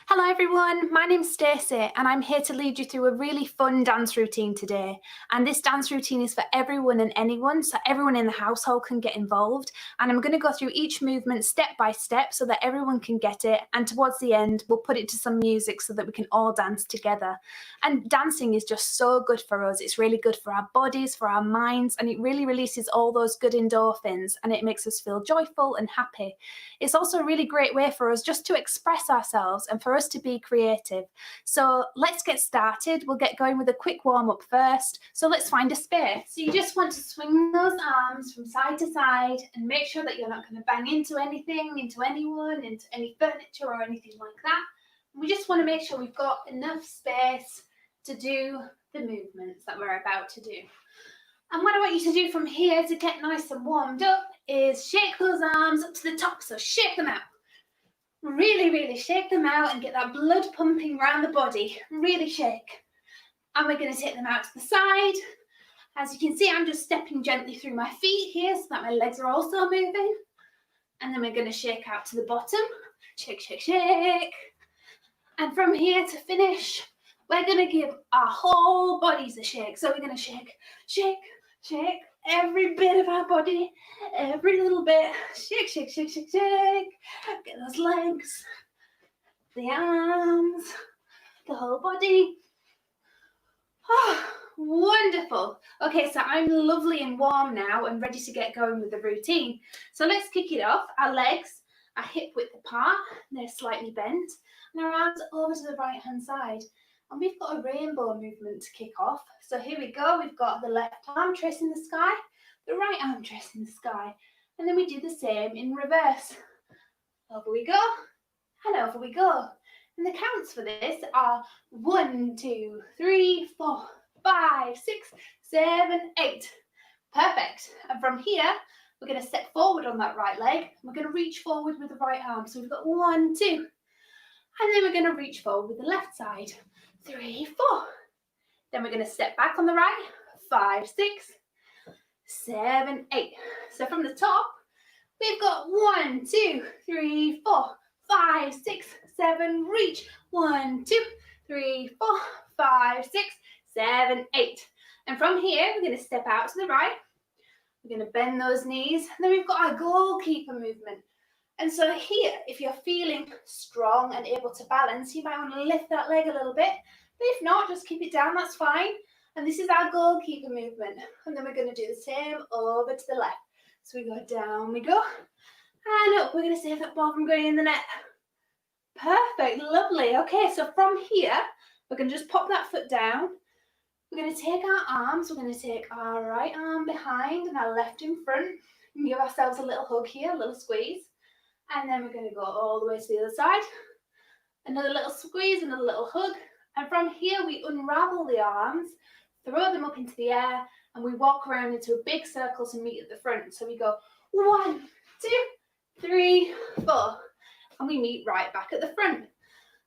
Hello everyone, my name's Stacey and I'm here to lead you through a really fun dance routine today. And this dance routine is for everyone and anyone, so everyone in the household can get involved. And I'm going to go through each movement step by step so that everyone can get it. And towards the end, we'll put it to some music so that we can all dance together. And dancing is just so good for us. It's really good for our bodies, for our minds, and it really releases all those good endorphins and it makes us feel joyful and happy. It's also a really great way for us just to express ourselves and for us to be creative. So let's get started. We'll get going with a quick warm-up first. So let's find a space. So you just want to swing those arms from side to side and make sure that you're not going to bang into anything, into anyone, into any furniture or anything like that. We just want to make sure we've got enough space to do the movements that we're about to do. And what I want you to do from here to get nice and warmed up is shake those arms up to the top. So shake them out. Really, really shake them out and get that blood pumping around the body. Really shake. And we're going to take them out to the side. As you can see, I'm just stepping gently through my feet here so that my legs are also moving. And then we're going to shake out to the bottom. Shake, shake, shake. And from here to finish, we're going to give our whole bodies a shake. So we're going to shake, shake, shake. Every bit of our body, every little bit. Shake, shake, shake, shake, shake. Get those legs, the arms, the whole body. Oh, wonderful. Okay, so I'm lovely and warm now and ready to get going with the routine. So let's kick it off. Our legs are hip width apart, they're slightly bent, and our arms over to the right hand side. And we've got a rainbow movement to kick off. So here we go. We've got the left arm tracing the sky, the right arm tracing the sky. And then we do the same in reverse. Over we go, and over we go. And the counts for this are 1, 2, 3, 4, 5, 6, 7, 8. Perfect. And from here, we're going to step forward on that right leg. We're going to reach forward with the right arm. So we've got 1, 2. And then we're going to reach forward with the left side. 3, 4. Then we're going to step back on the right. 5, 6, 7, 8. So from the top, we've got 1, 2, 3, 4, 5, 6, 7. Reach. 1, 2, 3, 4, 5, 6, 7, 8. And from here, we're going to step out to the right. We're going to bend those knees. And then we've got our goalkeeper movement. And so here, if you're feeling strong and able to balance, you might want to lift that leg a little bit. But if not, just keep it down, that's fine. And this is our goalkeeper movement. And then we're going to do the same over to the left. So we go down, we go. And up, we're going to save that ball from going in the net. Perfect, lovely. Okay, so from here, we're going to just pop that foot down. We're going to take our arms. We're going to take our right arm behind and our left in front. And give ourselves a little hug here, a little squeeze. And then we're going to go all the way to the other side. Another little squeeze, another little hug. And from here, we unravel the arms, throw them up into the air, and we walk around into a big circle to meet at the front. So we go 1, 2, 3, 4. And we meet right back at the front.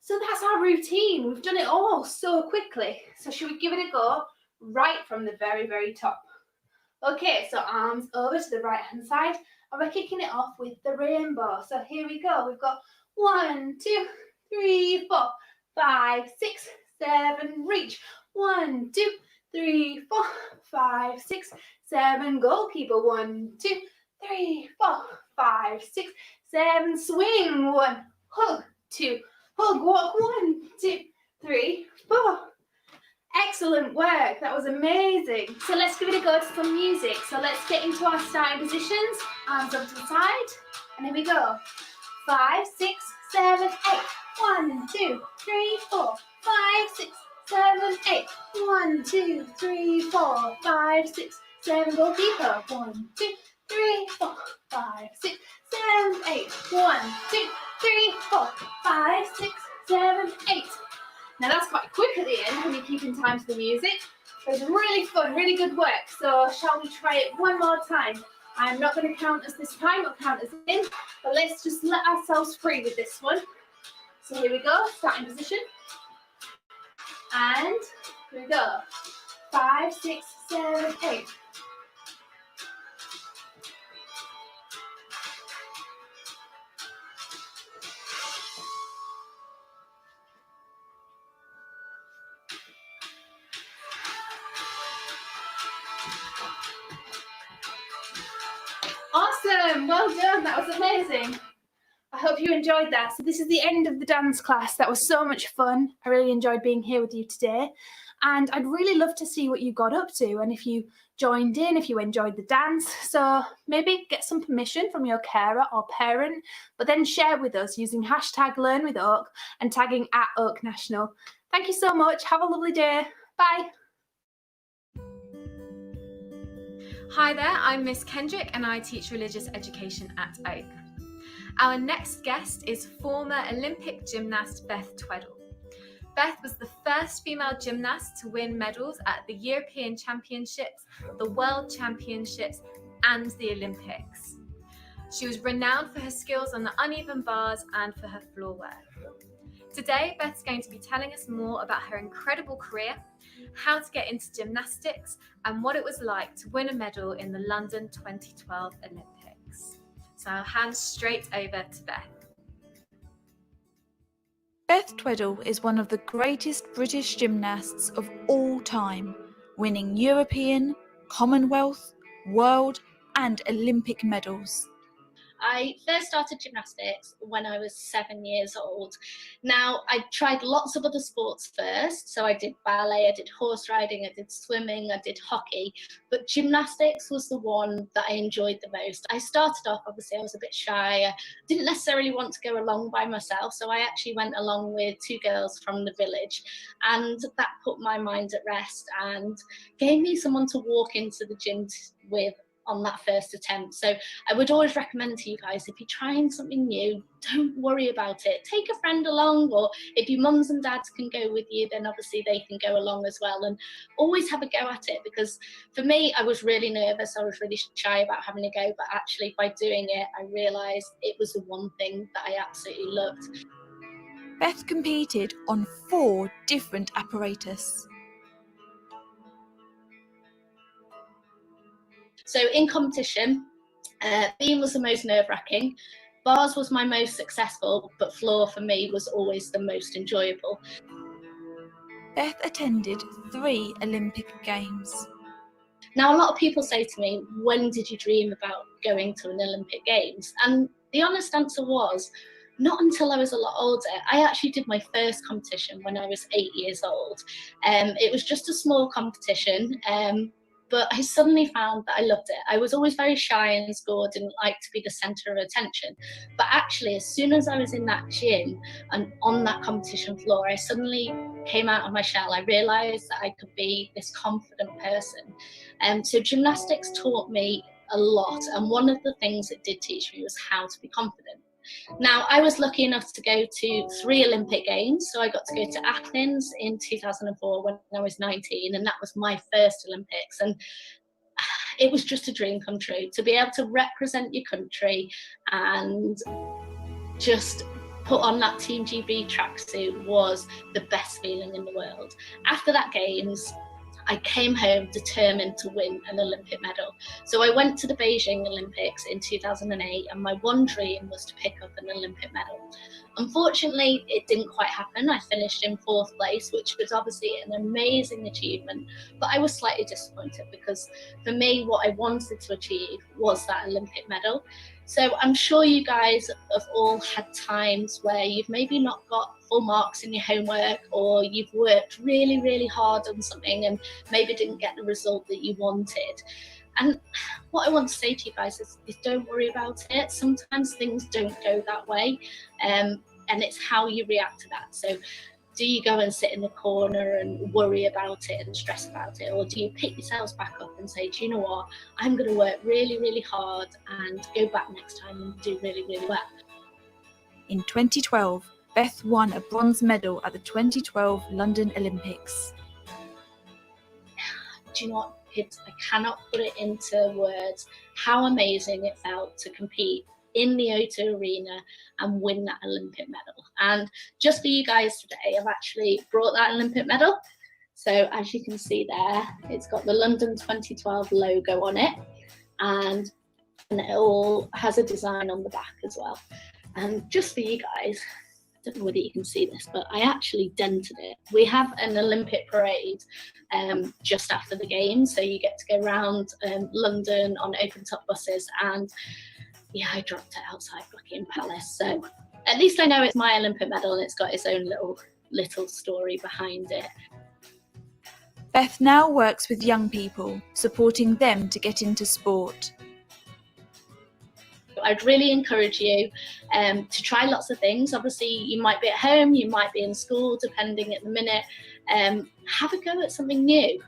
So that's our routine. We've done it all so quickly. So should we give it a go right from the very, very top? Okay, so arms over to the right hand side. And we're kicking it off with the rainbow. So here we go. We've got 1, 2, 3, 4, 5, 6, 7. Reach. 1, 2, 3, 4, 5, 6, 7. Goalkeeper. 1, 2, 3, 4, 5, 6, 7. Swing. 1. Hug. 2. Hug. Walk. 1, 2, 3, 4. Excellent work. That was amazing. So let's give it a go to some music. So let's get into our starting positions. Arms up to the side. And here we go. 5, 6, 7, 8. 1, 2, 3, 4, 5, 6, 7, 8. 1, 2, 3, 4, 5, 6, 7. Goalkeeper. 1, 2, 3, 4, 5, 6, 7, 8. 1, 2, 3, 4, 5, 6, 7, 8. Now that's quite quick at the end when you're keeping time to the music. It was really fun, really good work. So shall we try it one more time? I'm not going to count us this time, I'll count us in. But let's just let ourselves free with this one. So here we go, starting position. And here we go. 5, 6, 7, 8. well done. That was amazing. I hope you enjoyed that. So this is the end of the dance class. That was so much fun. I really enjoyed being here with you today. And I'd really love to see what you got up to and if you joined in, if you enjoyed the dance. So maybe get some permission from your carer or parent, but then share with us using hashtag #LearnWithOak and tagging @OakNational. Thank you so much. Have a lovely day. Bye. Hi there, I'm Miss Kendrick and I teach religious education at Oak. Our next guest is former Olympic gymnast Beth Tweddle. Beth was the first female gymnast to win medals at the European Championships, the World Championships, and the Olympics. She was renowned for her skills on the uneven bars and for her floor work. Today, Beth's going to be telling us more about her incredible career, how to get into gymnastics, and what it was like to win a medal in the London 2012 Olympics. So I'll hand straight over to Beth. Beth Tweddle is one of the greatest British gymnasts of all time, winning European, Commonwealth, World and Olympic medals. I first started gymnastics when I was 7 years old. Now, I tried lots of other sports first. So I did ballet, I did horse riding, I did swimming, I did hockey. But gymnastics was the one that I enjoyed the most. I started off, obviously, I was a bit shy. I didn't necessarily want to go along by myself. So I actually went along with 2 girls from the village. And that put my mind at rest and gave me someone to walk into the gym with on that first attempt. So I would always recommend to you guys, if you're trying something new, don't worry about it. Take a friend along, or if your mums and dads can go with you, then obviously they can go along as well, and always have a go at it. Because for me, I was really nervous. I was really shy about having a go, but actually by doing it, I realised it was the one thing that I absolutely loved. Beth competed on 4 different apparatus. So in competition, beam was the most nerve-wracking. Bars was my most successful, but floor for me was always the most enjoyable. Beth attended 3 Olympic Games. Now, a lot of people say to me, when did you dream about going to an Olympic Games? And the honest answer was, not until I was a lot older. I actually did my first competition when I was 8 years old. It was just a small competition. But I suddenly found that I loved it. I was always very shy in school, didn't like to be the centre of attention. But actually, as soon as I was in that gym and on that competition floor, I suddenly came out of my shell. I realised that I could be this confident person. So gymnastics taught me a lot. And one of the things it did teach me was how to be confident. Now, I was lucky enough to go to 3 Olympic Games. So I got to go to Athens in 2004 when I was 19, and that was my first Olympics. And it was just a dream come true to be able to represent your country and just put on that Team GB tracksuit was the best feeling in the world. After that Games, I came home determined to win an Olympic medal. So I went to the Beijing Olympics in 2008, and my one dream was to pick up an Olympic medal. Unfortunately, it didn't quite happen. I finished in 4th place, which was obviously an amazing achievement, but I was slightly disappointed because for me, what I wanted to achieve was that Olympic medal. So I'm sure you guys have all had times where you've maybe not got full marks in your homework, or you've worked really, really hard on something and maybe didn't get the result that you wanted. And what I want to say to you guys is don't worry about it. Sometimes things don't go that way, and it's how you react to that. So do you go and sit in the corner and worry about it and stress about it? Or do you pick yourselves back up and say, do you know what? I'm going to work really, really hard and go back next time and do really, really well. In 2012, Beth won a bronze medal at the 2012 London Olympics. Do you know what, kids? I cannot put it into words how amazing it felt to compete in the O2 Arena and win that Olympic medal. And just for you guys today, I've actually brought that Olympic medal. So as you can see there, it's got the London 2012 logo on it, and it all has a design on the back as well. And just for you guys, I don't know whether you can see this, but I actually dented it. We have an Olympic parade just after the games, so you get to go around London on open top buses, and yeah, I dropped it outside Buckingham Palace. So at least I know it's my Olympic medal and it's got its own little story behind it. Beth now works with young people, supporting them to get into sport. I'd really encourage you to try lots of things. Obviously, you might be at home, you might be in school, depending at the minute. Have a go at something new.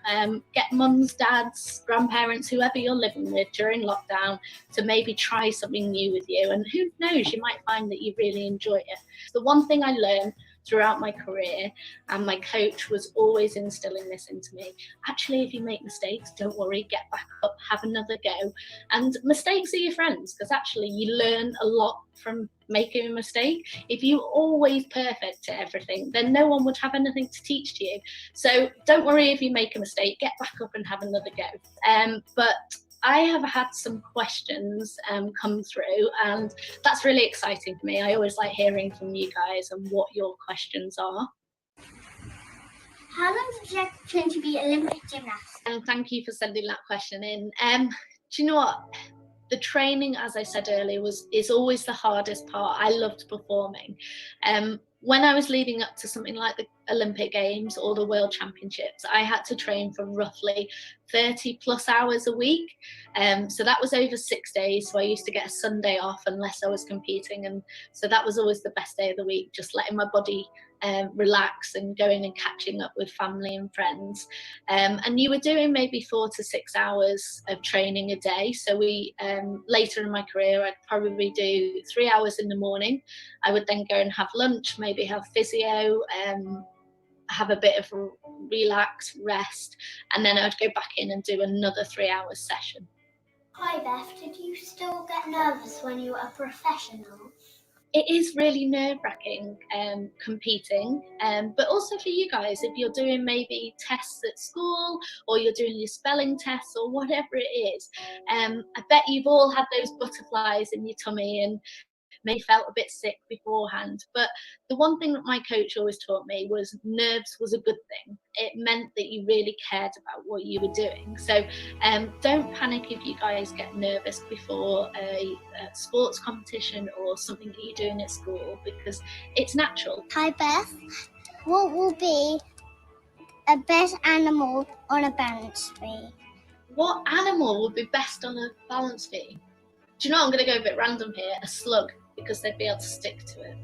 Get mums, dads, grandparents, whoever you're living with during lockdown to maybe try something new with you. And who knows, you might find that you really enjoy it. The one thing I learned throughout my career, and my coach was always instilling this into me, actually, if you make mistakes, don't worry, get back up, have another go. And mistakes are your friends, because actually you learn a lot from making a mistake. If you're always perfect at everything, then no one would have anything to teach to you. So don't worry if you make a mistake, get back up and have another go. But I have had some questions come through, and that's really exciting for me. I always like hearing from you guys and what your questions are. How long does it train to be Olympic gymnast? And thank you for sending that question in. Do you know what? The training, as I said earlier, is always the hardest part. I loved performing. When I was leading up to something like the Olympic Games or the World Championships, I had to train for roughly 30 plus hours a week. So that was over 6 days. So I used to get a Sunday off unless I was competing. And so that was always the best day of the week, just letting my body relax and going and catching up with family and friends. And you were doing maybe 4 to 6 hours of training a day. So we later in my career, I'd probably do 3 hours in the morning. I would then go and have lunch, maybe have physio, have a bit of relax, rest, and then I'd go back in and do another 3 hour session. Hi Beth, did you still get nervous when you were a professional? It is really nerve-wracking competing, but also for you guys, if you're doing maybe tests at school or you're doing your spelling tests or whatever it is, I bet you've all had those butterflies in your tummy and maybe felt a bit sick beforehand. But the one thing that my coach always taught me was nerves was a good thing. It meant that you really cared about what you were doing. So don't panic if you guys get nervous before a sports competition or something that you're doing at school, because it's natural. Hi Beth, what will be a best animal on a balance beam? What animal would be best on a balance beam? Do you know, I'm going to go a bit random here, a slug, because they'd be able to stick to it.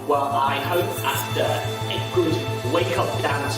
Well, I hope after a good wake-up dance